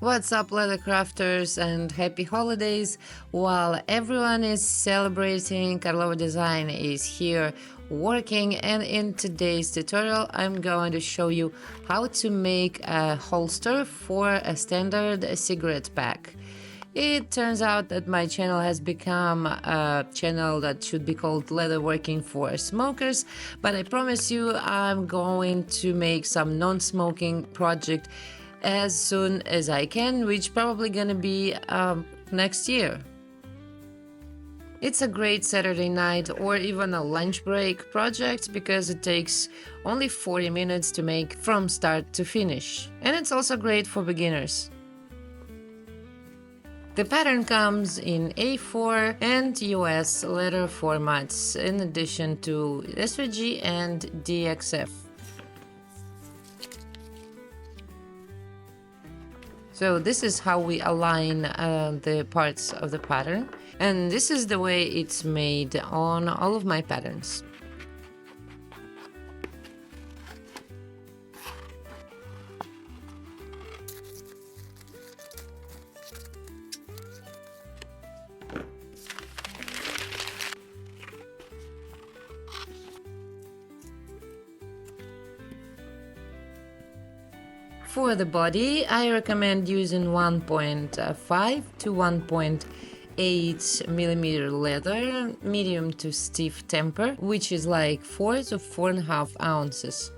What's up, leather crafters, and happy holidays! While everyone is celebrating, Karlova Design is here working, and in today's tutorial I'm going to show you how to make a holster for a standard cigarette pack. It turns out that my channel has become a channel that should be called Leatherworking for Smokers, but I promise you I'm going to make some non-smoking project as soon as I can, which probably gonna be next year. It's a great Saturday night or even a lunch break project because it takes only 40 minutes to make from start to finish, and it's also great for beginners. The pattern comes in A4 and US letter formats in addition to SVG and DXF. So this is how we align the parts of the pattern, and this is the way it's made on all of my patterns. For the body, I recommend using 1.5 to 1.8 millimeter leather, medium to stiff temper, which is like 4 to 4.5 ounces.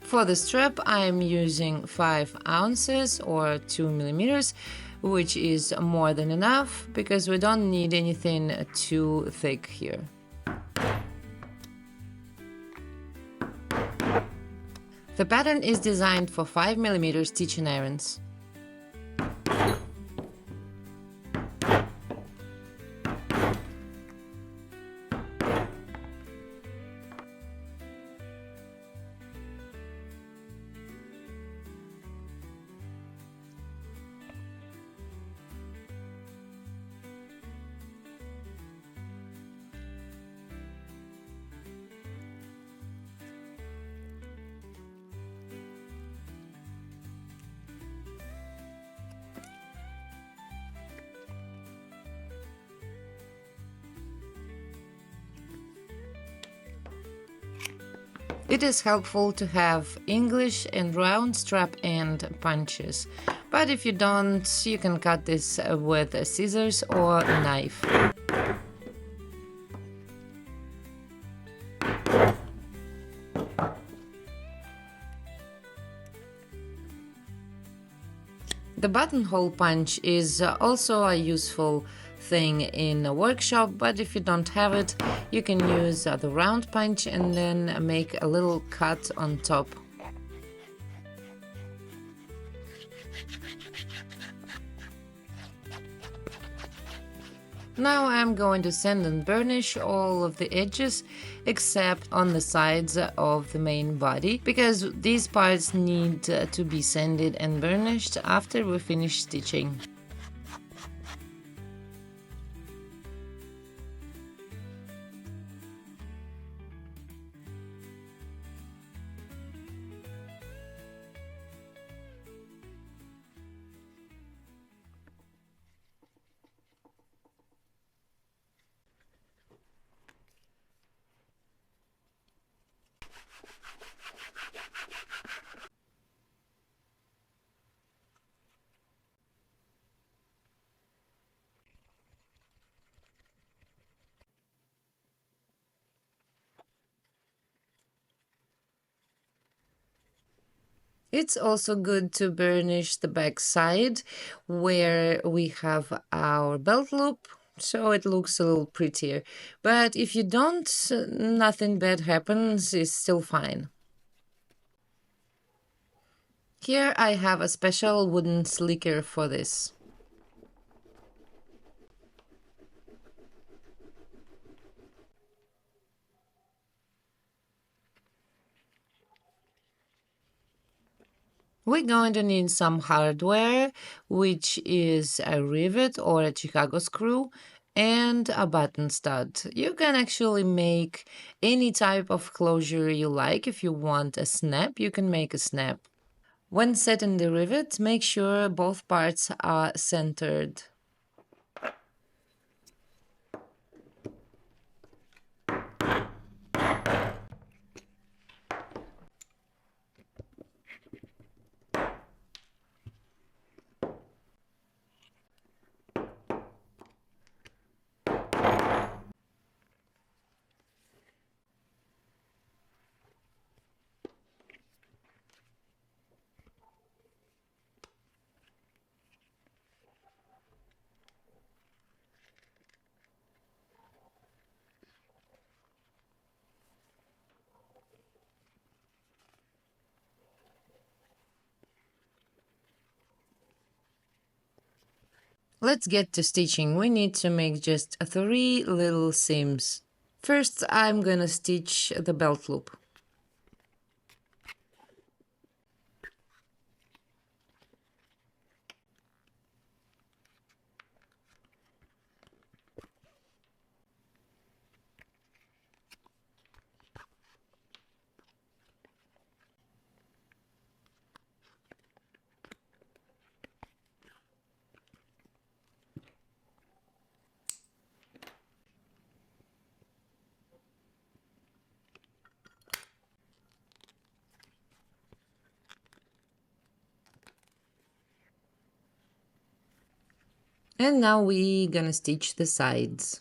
For the strap, I am using 5 ounces or 2 millimeters, which is more than enough because we don't need anything too thick here. The pattern is designed for 5 millimeter stitching irons. It is helpful to have English and round strap and punches, but if you don't, you can cut this with scissors or a knife. The buttonhole punch is also a useful thing in a workshop, but if you don't have it, you can use the round punch and then make a little cut on top. Now I'm going to sand and burnish all of the edges except on the sides of the main body, because these parts need to be sanded and burnished after we finish stitching. It's also good to burnish the back side where we have our belt loop, so it looks a little prettier. But if you don't, nothing bad happens, it's still fine. Here I have a special wooden slicker for this. We're going to need some hardware, which is a rivet or a Chicago screw, and a button stud. You can actually make any type of closure you like. If you want a snap, you can make a snap. When setting the rivet, make sure both parts are centered. Let's get to stitching. We need to make just 3 little seams. First, I'm gonna stitch the belt loop. And now we're gonna stitch the sides.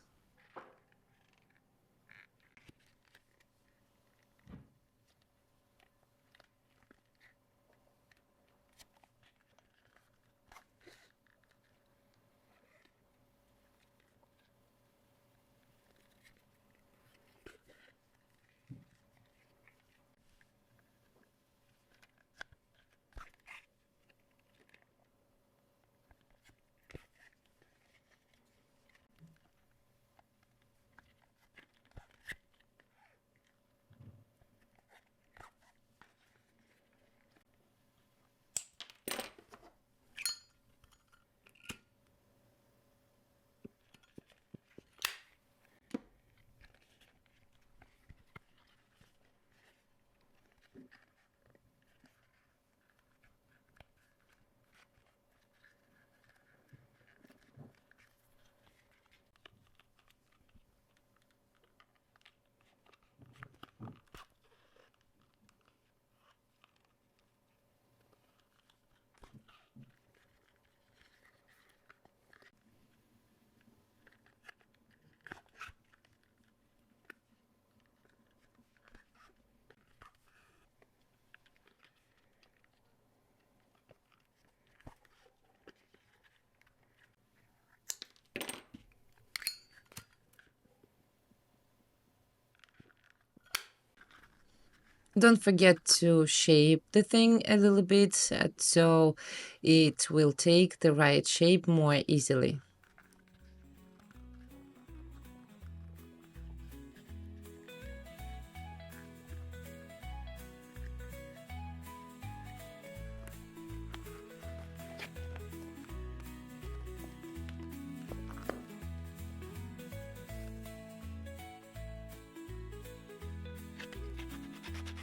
Don't forget to shape the thing a little bit so it will take the right shape more easily.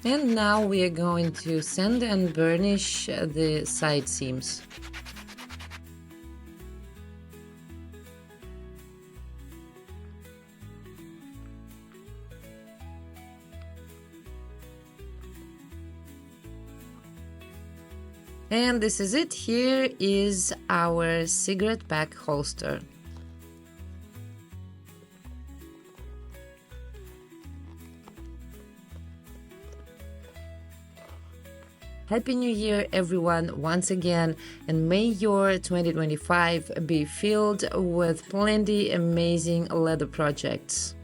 And now we are going to sand and burnish the side seams. And this is it. Here is our cigarette pack holster. Happy New Year, everyone, once again, and may your 2025 be filled with plenty amazing leather projects.